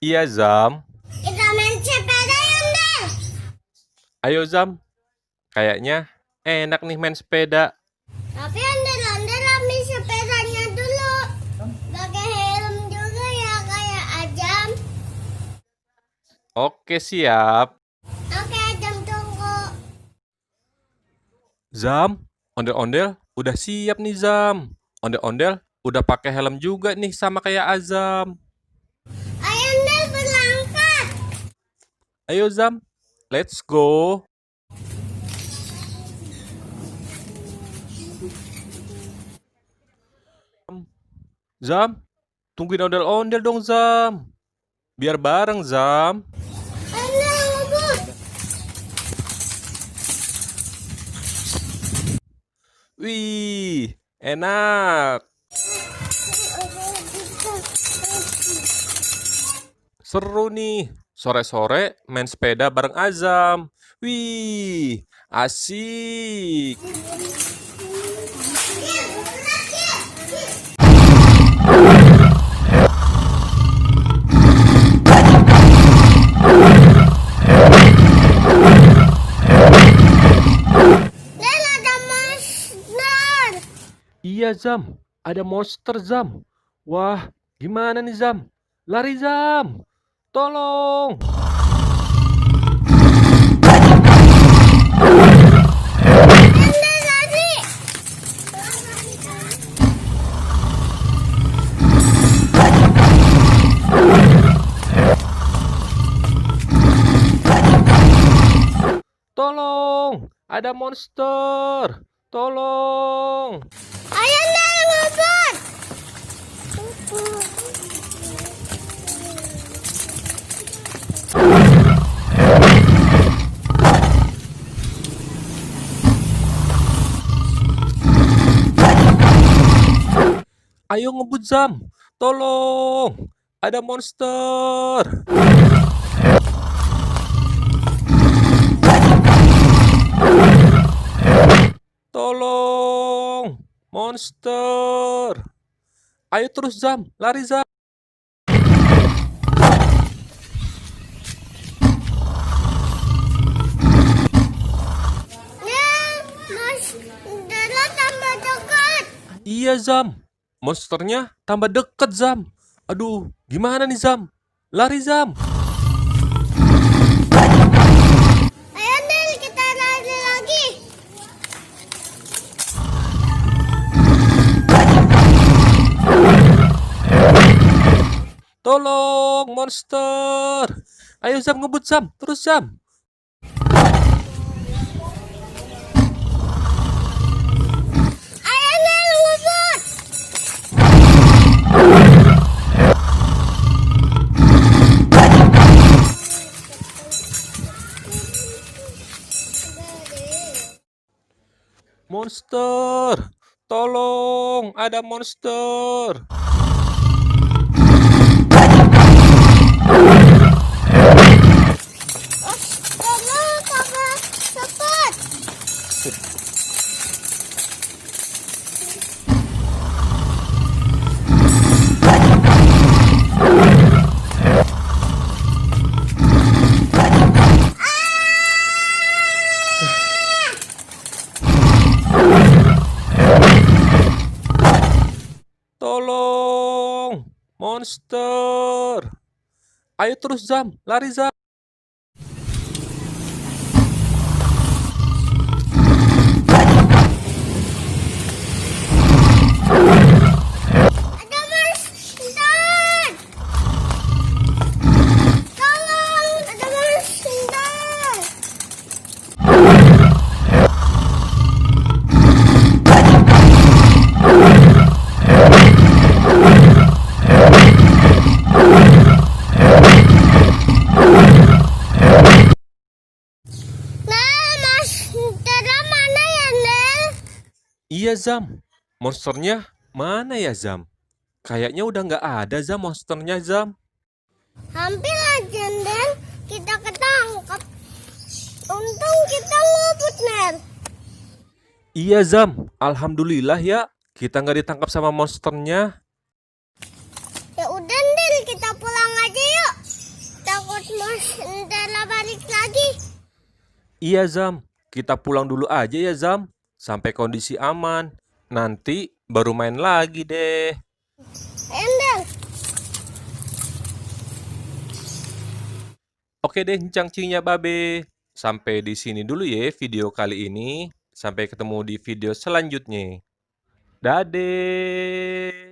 Iya, Zam. Kita main sepeda yuk, Del. Ayo, Zam. Kayaknya enak nih main sepeda. Tapi Ondel ambil sepedanya dulu. Pakai helm juga ya, kayak Ajam. Oke, siap. Oke, Ajam tunggu. Zam, ondel-ondel udah siap nih, Zam. Ondel-ondel udah pakai helm juga nih sama kayak Azam. Ayo, Del, berangkat. Ayo, Zam. Let's go. Zam, tungguin ondel-ondel dong, Zam. Biar bareng, Zam. Ondel, ngebut. Wih, enak. Seru nih. Sore-sore main sepeda bareng Azam. Wih, asik. Del, ada monster. Iya, Zam. Ada monster, Zam. Wah, gimana nih, Zam? Lari, Zam. Tolong. Ondel lari. Tolong. Ada monster. Tolong. Ayo, Del, ngebut. Ayo ngebut, Zam. Tolong. Ada monster. Tolong. Monster. Ayo terus, Zam. Lari, Zam. Del, monsternya tambah dekat. Iya, Zam. Monsternya tambah deket, Zam. Aduh, gimana nih, Zam? Lari, Zam. Ayo, Del, kita lari lagi. Tolong, monster. Ayo, Zam, ngebut, Zam. Terus, Zam. Ayo, Del, ngebut. Monster. Tolong, ada monster. Tolong, kakak, cepat. Tolong, monster. Ayo terus, Zam. Lari, Zam. Ada monster. Tolong, ada monster. Del, monsternya mana ya, Del? Iya, Zam. Monsternya mana ya, Zam? Kayaknya udah nggak ada, Zam, monsternya, Zam. Hampir aja, Del. Kita ketangkep. Untung kita ngebut, Del. Iya, Zam. Alhamdulillah ya. Kita nggak ditangkap sama monsternya. Ya udah, Del, kita pulang aja yuk. Lihat Mondela balik lagi. Iya Zam, kita pulang dulu aja ya Zam, sampai kondisi aman. Nanti baru main lagi deh. Endel. Oke deh, cangcingnya babe. Sampai di sini dulu ya video kali ini. Sampai ketemu di video selanjutnya. Dadah.